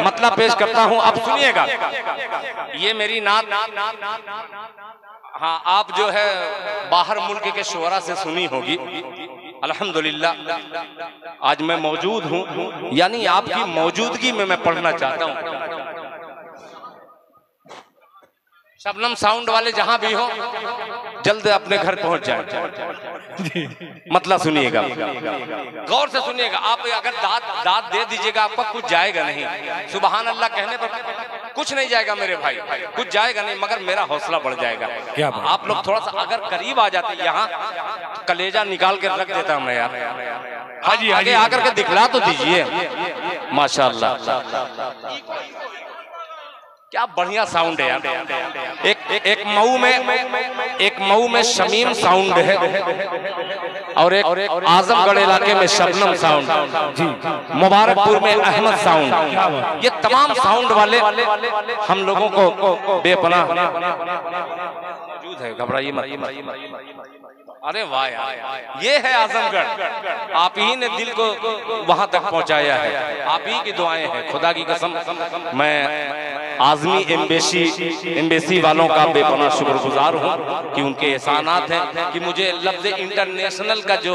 मतलब पेश करता हूं, अब सुनिएगा। ये मेरी नात, हाँ आप जो है बाहर मुल्क के शोरा से सुनी होगी। अल्हम्दुलिल्लाह आज मैं मौजूद हूँ, यानी आपकी मौजूदगी में मैं पढ़ना चाहता हूँ। शबनम साउंड वाले जहां भी हो जल्द अपने घर पहुंच जाए। मतलब सुनिएगा, गौर से सुनिएगा। आप अगर दाद दे दीजिएगा आपका कुछ जाएगा नहीं। सुबहान अल्लाह कहने पर कुछ नहीं जाएगा मेरे भाई, कुछ जाएगा नहीं, मगर मेरा हौसला बढ़ जाएगा। क्या आप लोग थोड़ा सा अगर करीब आ जाते, यहाँ कलेजा निकाल के रख देता मैं यार। हाजी आगे आकर के दिखला तो दीजिए। माशाअल्लाह क्या बढ़िया साउंड है यार। एक मऊ में शमीम साउंड है और एक आजमगढ़ इलाके में शबनम साउंड, मुबारकपुर में अहमद साउंड। ये तमाम साउंड वाले हम लोगों को बेपनाह मौजूद है। घबराइए मत। अरे वाह यार, ये है आजमगढ़। आप ही ने दिल को वहां तक पहुंचाया है, आप ही की दुआएं हैं। खुदा की कसम मैं आजमी एम्बेसी वालों का बेपनाह शुक्रगुजार हूँ कि उनके एहसानात हैं कि मुझे लफ्ज इंटरनेशनल का जो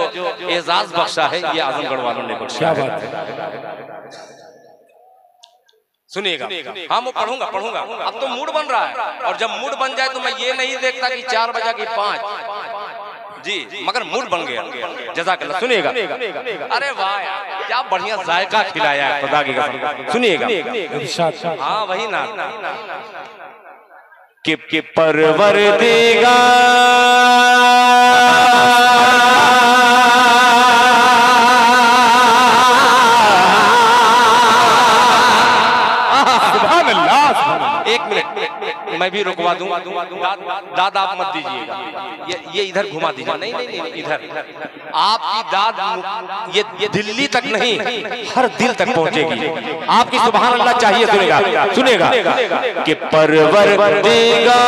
एजाज बख्शा है ये आजमगढ़ वालों ने बख्शा है। सुनिएगा, हाँ मैं पढ़ूंगा। अब तो मूड बन रहा है, और जब मूड बन जाए तो मैं ये नहीं देखता कि 4 बजा की 5 जी, मगर मूड बन गया। जज़ाकल्लाह। सुनिएगा, अरे वाह यार क्या बढ़िया जायका खिलाया है खुदा की कसम। सुनिएगा, हाँ वही ना कि परवरदिगार मैं भी रुकवा दूंगा। दाद आप मत दीजिएगा, ये इधर घुमा दीजिए। नहीं इधर आपकी दाद ये दिल्ली तक नहीं हर दिल तक पहुंचेगी। आपकी सुभान अल्लाह चाहिए। सुनेगा कि परवरदिगार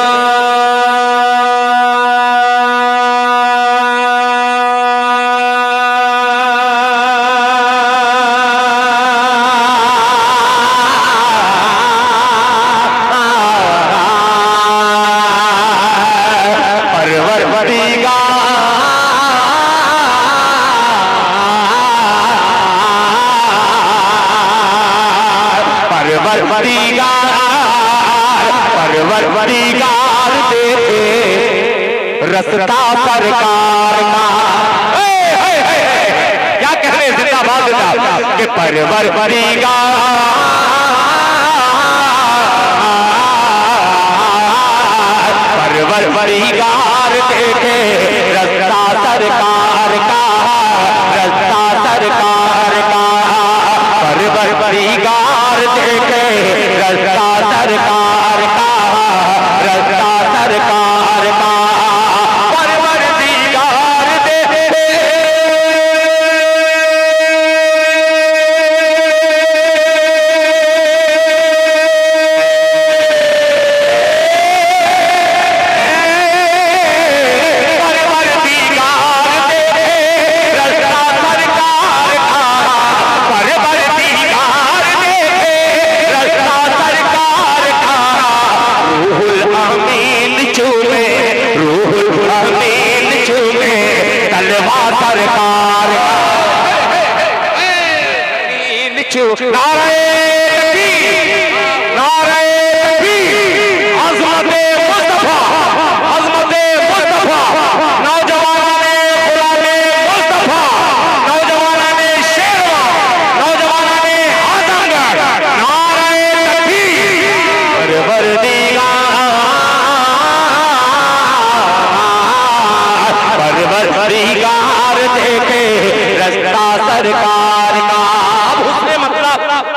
रसता सरकार का। क्या कह रहे जिंदाबाद के परवरदिगार देखे रसता सरकार का, रसता सरकार का। परवरदिगार देखे रसता सरकार का, रसता सरकार का।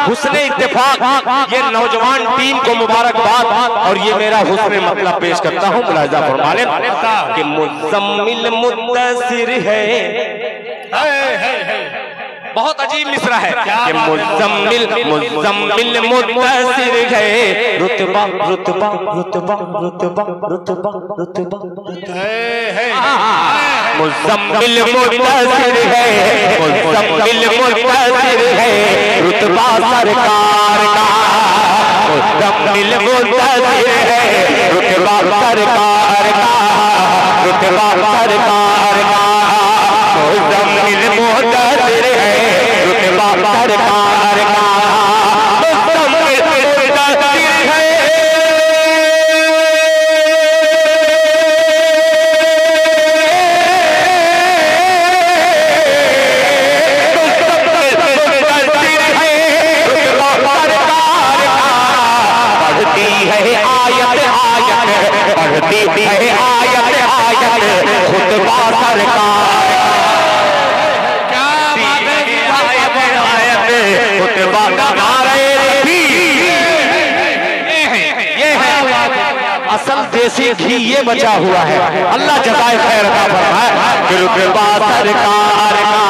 हुस्ने इत्तेफाक, ये नौजवान टीम को मुबारकबाद। और ये मेरा हुस्ने मतलब पेश करता हूँ, मुलाहिजा फरमा लें कि मुज़म्मिल मुद्दसिर है। बहुत अजीब मिसरा है कि मुज़म्मिल मुद्दसिर है। रुतबा रुतबा रुतबा रुतबा रुतबा रुतबा मुज़म्मिल मुद्दसिर है, मुज़म्मिल मुद्दसिर है। रुतबा सरकार का। रुतबा सरकार का, मुज़म्मिल मुदस्सिर है रुतबा सरकार का, मुज़म्मिल मुदस्सिर है। पढ़ती है आयत आयत खुतबा सरकार, क्या बात है, आयत आयत खुतबा ये है असल देसी घी, ये बचा हुआ है। अल्लाह जज़ाए खैर अता फरमाए। खुतबा सरकार का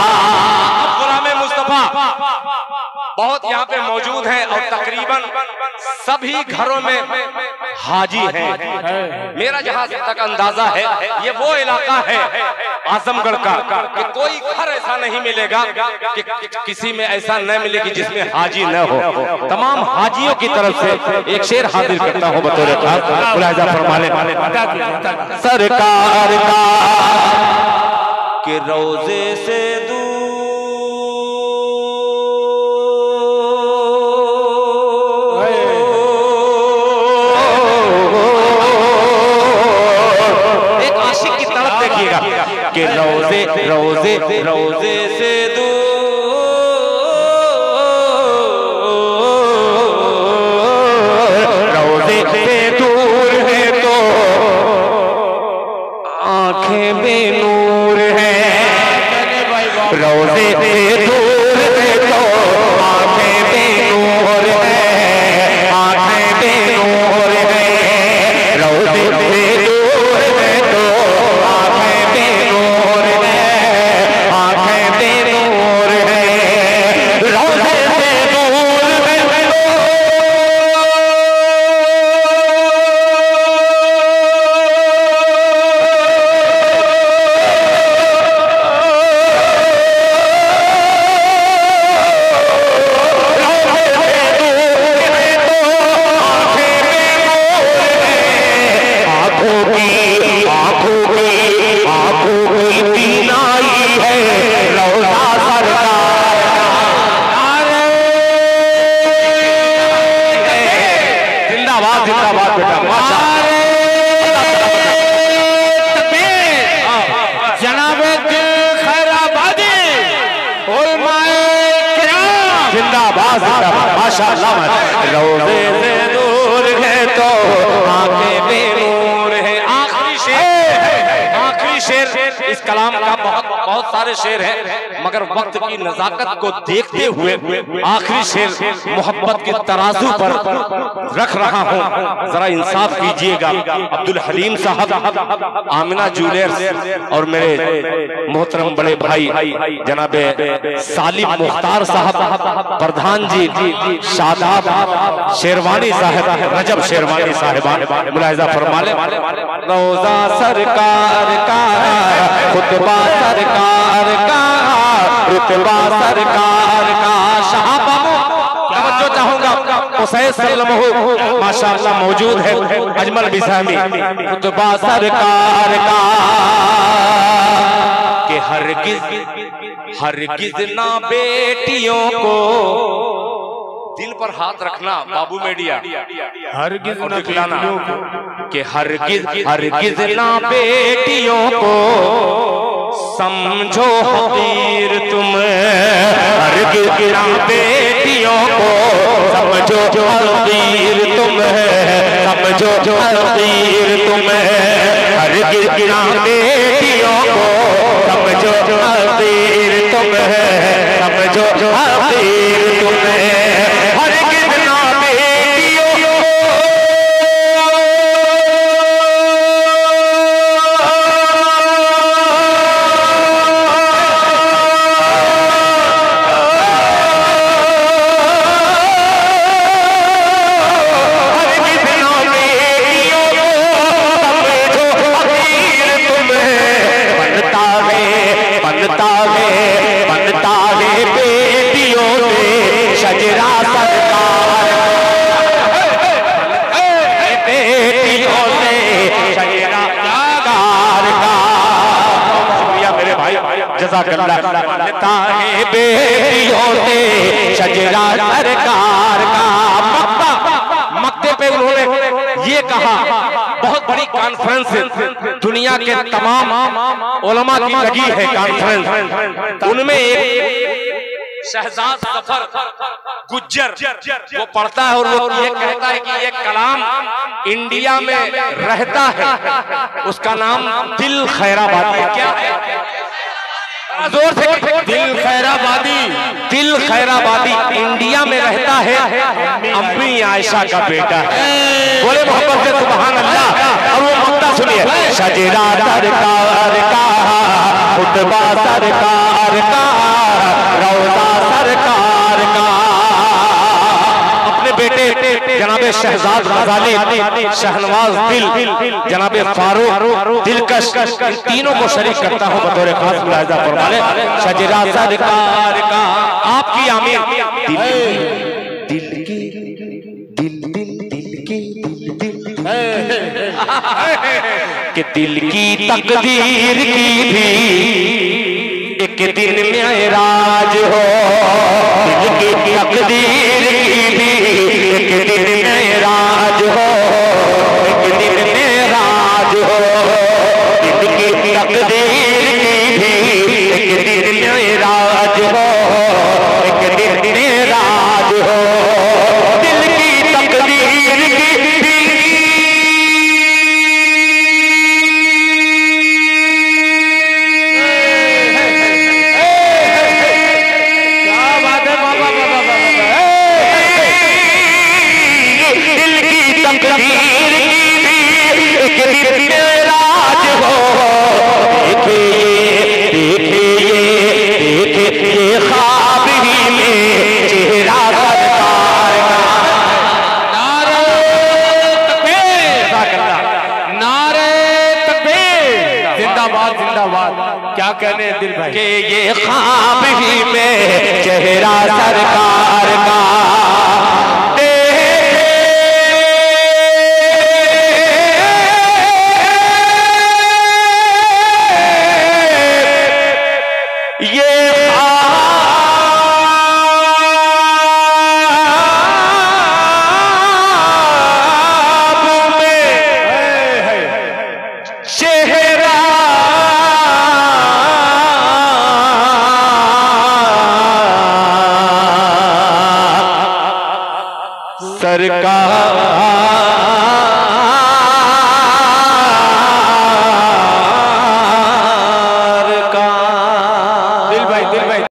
गुलाम मुस्तफा बहुत यहाँ पे मौजूद हैं और तकरीबन सभी घरों में हाजी हैं। मेरा जहां तक अंदाजा है ये वो इलाका है आजमगढ़ का कि कोई घर ऐसा नहीं मिलेगा कि किसी में ऐसा न मिले कि जिसमें हाजी न हो। तमाम हाजियों की तरफ से एक शेर हाजिर करता हूं बतौर खास, मुलाहिजा फरमा लें। सरकार का के रोजे से कि रोजे रोजे रोजे से दूर, रोजे से दूर है तो आंखें बेनूर हैं, रोजे से दूर है तो आंखें बेनूर हैं, आंखें बेनूर हैं, रोजे से दूर है तो आंखें बेनूर हैं, आंखें बेनूर हैं, रोजे से दूर है माशाअल्लाह। रोजे से दूर है तो आंखें बेनूर है। आखिरी शेर इस कलाम का बहुत सारे शेर हैं मगर वक्त की नजाकत को देखते हुए आखिरी शेर मोहब्बत के तराजू पर रख रहा हूं, जरा इंसाफ कीजिएगा। अब्दुल हलीम साहब, आमिना ज्वेलर्स और मेरे मोहतरम बड़े भाई जनाबे सालिम मुख्तार साहब, प्रधान जी शादाब शेरवानी साहब, रजब शेरवानी साहिबान, मुलाहिजा फरमा लें। रोजा सरकार का, खुतबा सरकार का, रुतबा सरकार का, शाहबाबू तवज्जो चाहूंगा उसैद सल्लमहु माशाअल्लाह मौजूद है, अजमल बिसामी, खुतबा सरकार का कि हरगिज ना बेटियों को, दिल पर हाथ रखना बाबू मीडिया, हरगिज न खिलाना कि हरगिज ना बेटियों को समझो हकीर तुम, हरगिज ना बेटियों को समझो हकीर तुम, समझो हकीर तुम, हरगिज ना बेटियों को समझो हकीर तुम, समझो हकीर तुम, बनता है बेटियों बनता है बेटियों से शजरा सरकार का। मक्ते पे उन्होंने ये कहा, बहुत बड़ी कॉन्फ्रेंस दुनिया के तमाम उलमा की लगी है कॉन्फ्रेंस, उनमें एक शहजाद सफर गुज्जर वो पढ़ता है और वो ये कहता है कि ये कलाम इंडिया में रहता है, उसका नाम दिल खैराबादी। क्या है? जोर से, दिल खैराबादी। दिल खैराबादी इंडिया में रहता है, अम्मी आयशा का बेटा है। बोले मोहब्बत से सुभान अल्लाह। और वो मक्ता सुनिए, शजरा सरकार का, खुतबा सरकार का, रौज़ा सरकार का। अपने बेटे जनाबे शहजाद गजाली, शहनवाज दिल, जनाबे फारूक दिलकश, इन तीनों को शरीक करता हूँ बतौर खास मुलाहिजा फरमाने। शजरा सरकार का आपकी आमीर। दिल की कि दिल की तकदीर की भी एक दिन मेराज हो, दिल की तकदीर की भी एक दिन मेराज हो, एक दिन मेराज हो, दिल की तकदीर की भी एक दिन मेराज हो, एक दिन मेराज हो, दिल की तकदीर की भी। क्या कहने दिल भाई कि ये ख्वाब ही में चेहरा सरकार का सरकार